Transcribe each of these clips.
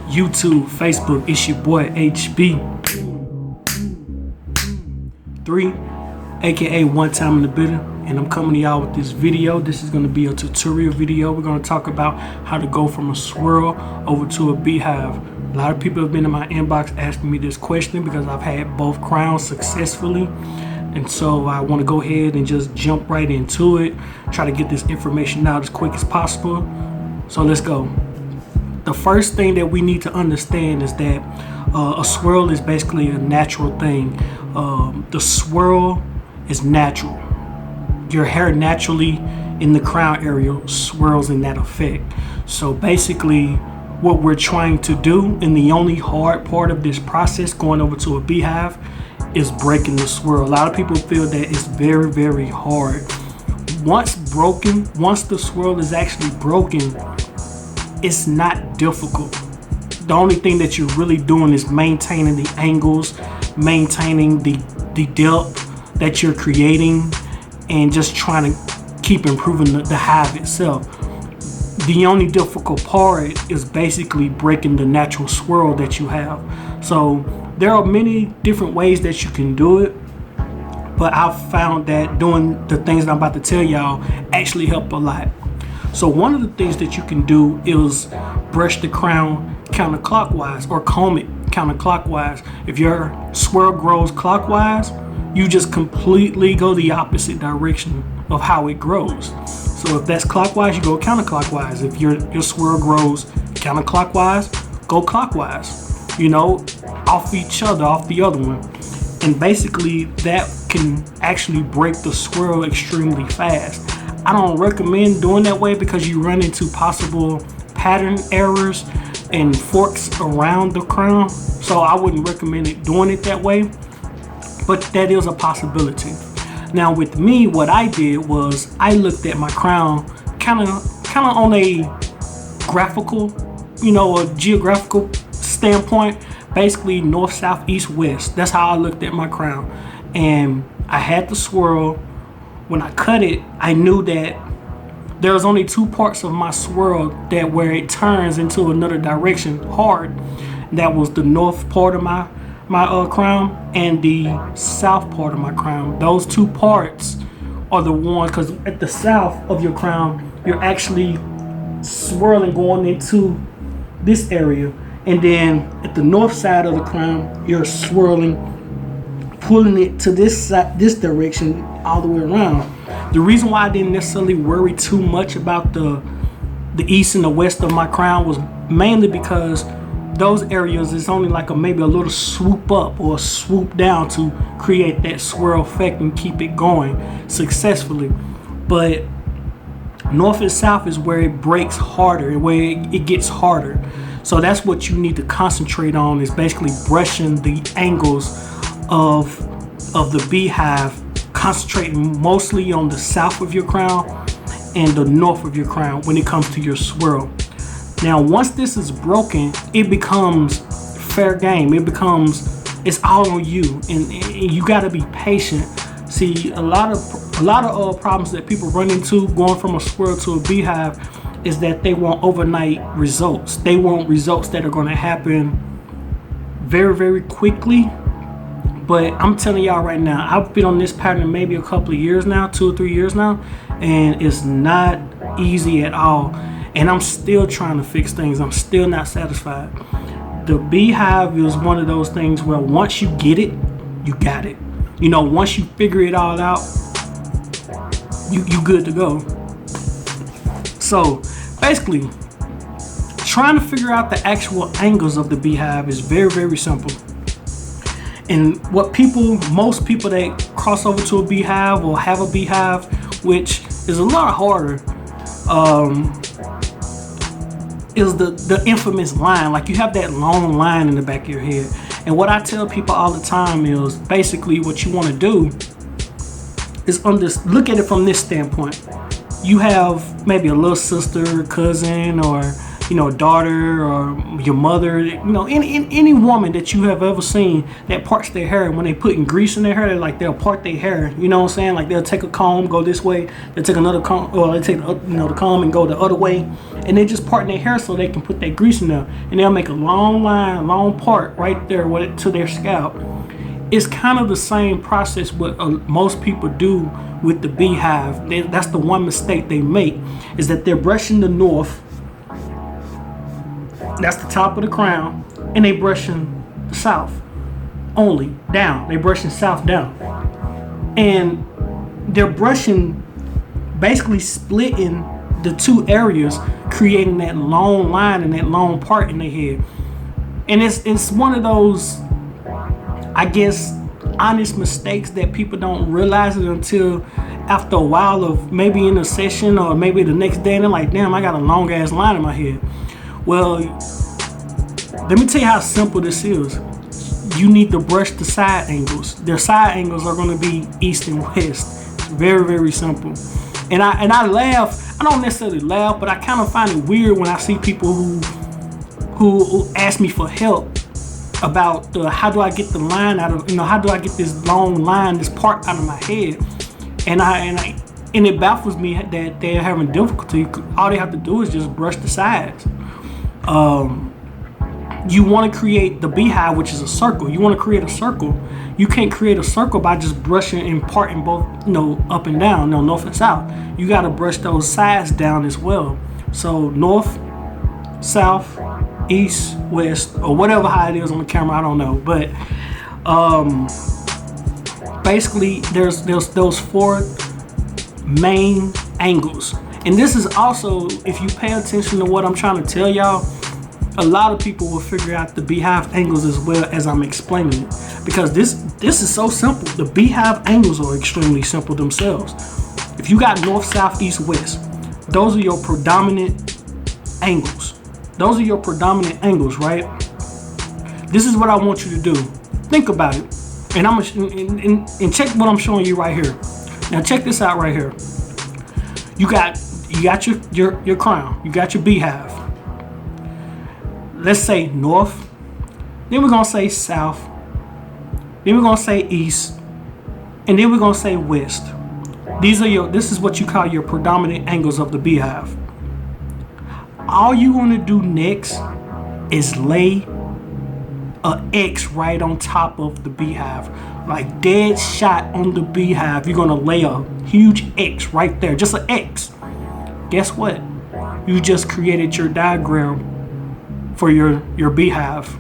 YouTube, Facebook. It's your boy HB3, aka One Time in the Building, and I'm coming to y'all with this video. This is going to be a tutorial video. We're going to talk about how to go from a swirl over to a beehive. A lot of people have been in my inbox asking me this question because I've had both crowns successfully. And so I want to go ahead and just jump right into it, try to get this information out as quick as possible. So let's go. The first thing that we need to understand is that a swirl is basically a natural thing. The swirl is natural. Your hair naturally in the crown area swirls in that effect. So basically what we're trying to do, and the only hard part of this process going over to a beehive, is breaking the swirl. A lot of people feel that it's very, very hard. Once the swirl is actually broken, it's not difficult. The only thing that you're really doing is maintaining the angles, maintaining the depth that you're creating, and just trying to keep improving the hive itself. The only difficult part is basically breaking the natural swirl that you have. So there are many different ways that you can do it, but I've found that doing the things that I'm about to tell y'all actually help a lot. So one of the things that you can do is brush the crown counterclockwise or comb it counterclockwise. If your swirl grows clockwise, you just completely go the opposite direction of how it grows. So if that's clockwise, you go counterclockwise. If your swirl grows counterclockwise, go clockwise, off each other, off the other one. And basically that can actually break the swirl extremely fast. I don't recommend doing that way because you run into possible pattern errors and forks around the crown. So I wouldn't recommend doing it that way, but that is a possibility. Now with me, what I did was I looked at my crown kind of on a graphical, a geographical standpoint, basically north, south, east, west. That's how I looked at my crown. And I had the swirl. When I cut it, I knew that there was only two parts of my swirl that where it turns into another direction hard. That was the north part of my crown and the south part of my crown. Those two parts are the ones, because at the south of your crown, you're actually swirling going into this area. And then at the north side of the crown, you're swirling, pulling it to this side, this direction, all the way around. The reason why I didn't necessarily worry too much about the east and the west of my crown was mainly because those areas is only like maybe a little swoop up or swoop down to create that swirl effect and keep it going successfully. But north and south is where it breaks harder, where it gets harder. So that's what you need to concentrate on, is basically brushing the angles of the beehive, concentrating mostly on the south of your crown and the north of your crown when it comes to your swirl. Now once this is broken, it becomes fair game. It's all on you, and you got to be patient. See, a lot of problems that people run into going from a swirl to a beehive is that they want overnight results. They want results that are going to happen very, very quickly. But I'm telling y'all right now, I've been on this pattern maybe a couple of years now, 2 or 3 years now, and it's not easy at all. And I'm still trying to fix things. I'm still not satisfied. The beehive is one of those things where once you get it, you got it. Once you figure it all out, you good to go. So basically, trying to figure out the actual angles of the beehive is very, very simple. And most people that cross over to a beehive or have a beehive, which is a lot harder, is the infamous line. Like, you have that long line in the back of your head. And what I tell people all the time is basically what you want to do is look at it from this standpoint. You have maybe a little sister, cousin, or daughter or your mother, any woman that you have ever seen that parts their hair, and when they putting grease in their hair, they'll part their hair, you know what I'm saying? Like they'll take a comb, go this way, they'll take another comb, or they take the comb and go the other way, and they just part their hair so they can put that grease in there, and they'll make a long line, long part right there to their scalp. It's kind of the same process what most people do with the Beehive. That's the one mistake they make, is that they're brushing the north. That's the top of the crown, and they brushing the south only down. They brushing south down, and they're brushing, basically splitting the two areas, creating that long line and that long part in their head. And it's one of those, I guess, honest mistakes that people don't realize it until after a while of maybe in a session or maybe the next day, and they're like, damn, I got a long ass line in my head. Well, let me tell you how simple this is. You need to brush the side angles. Their side angles are going to be east and west. It's very, very simple. And I laugh. I don't necessarily laugh, but I kind of find it weird when I see people who ask me for help about how do I get the line out of, how do I get this long line, this part out of my head. And it baffles me that they're having difficulty. All they have to do is just brush the sides. You want to create the Beehive, which is a circle. You want to create a circle. You can't create a circle by just brushing and parting both, up and down, north and south. You got to brush those sides down as well. So north, south, east, west, or whatever how it is on the camera, I don't know. But basically, there's those four main angles. And this is also, if you pay attention to what I'm trying to tell y'all, a lot of people will figure out the Beehive angles as well as I'm explaining it. Because this is so simple. The Beehive angles are extremely simple themselves. If you got north, south, east, west, those are your predominant angles. Those are your predominant angles, right? This is what I want you to do. Think about it. And I'm and check what I'm showing you right here. Now check this out right here. You got your crown. You got your Beehive. Let's say north. Then we're gonna say south. Then we're gonna say east. And then we're gonna say west. This is what you call your predominant angles of the Beehive. All you want to do next is lay a X right on top of the Beehive, like dead shot on the Beehive. You're gonna lay a huge X right there, just an X. Guess what? You just created your diagram for your Beehive.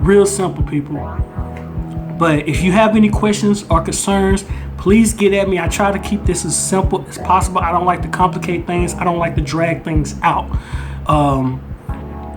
Real simple, people. But if you have any questions or concerns, please get at me. I try to keep this as simple as possible. I don't like to complicate things. I don't like to drag things out.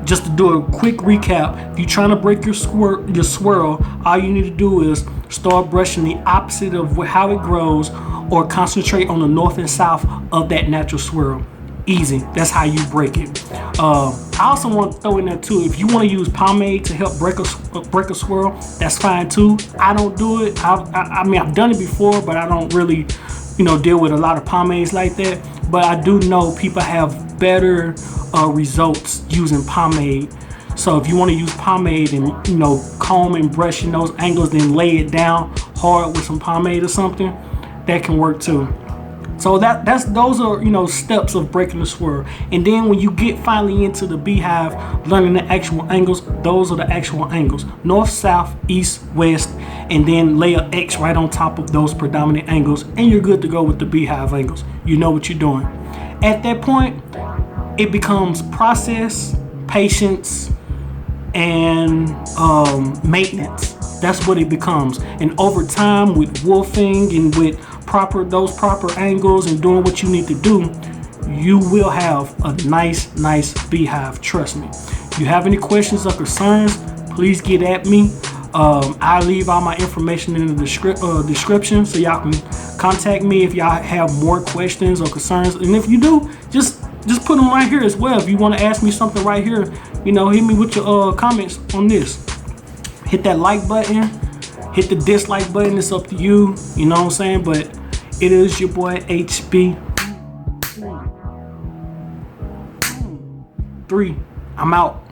Just to do a quick recap, if you're trying to break your swirl, all you need to do is start brushing the opposite of how it grows, or concentrate on the north and south of that natural swirl. Easy. That's how you break it. I also want to throw in there too, if you want to use pomade to help break a swirl, that's fine too. I don't do it. I mean, I've done it before, but I don't really, deal with a lot of pomades like that. But I do know people have better results using pomade. So if you want to use pomade and comb and brush in those angles, then lay it down hard with some pomade or something, that can work too. So those are steps of breaking the swirl. And then when you get finally into the Beehive, learning the actual angles, those are the actual angles: north, south, east, west, and then lay an X right on top of those predominant angles, and you're good to go with the Beehive angles. You know what you're doing. At that point, it becomes process, patience, and maintenance. That's what it becomes. And over time, with wolfing and with those proper angles and doing what you need to do, you will have a nice Beehive. Trust me. If you have any questions or concerns, please get at me. I'll leave all my information in the description, so y'all can contact me if y'all have more questions or concerns. And if you do, just put them right here as well. If you want to ask me something right here, hit me with your comments on this. Hit that like button, hit the dislike button. It's up to you. You know what I'm saying? But it is your boy HB. 3. I'm out.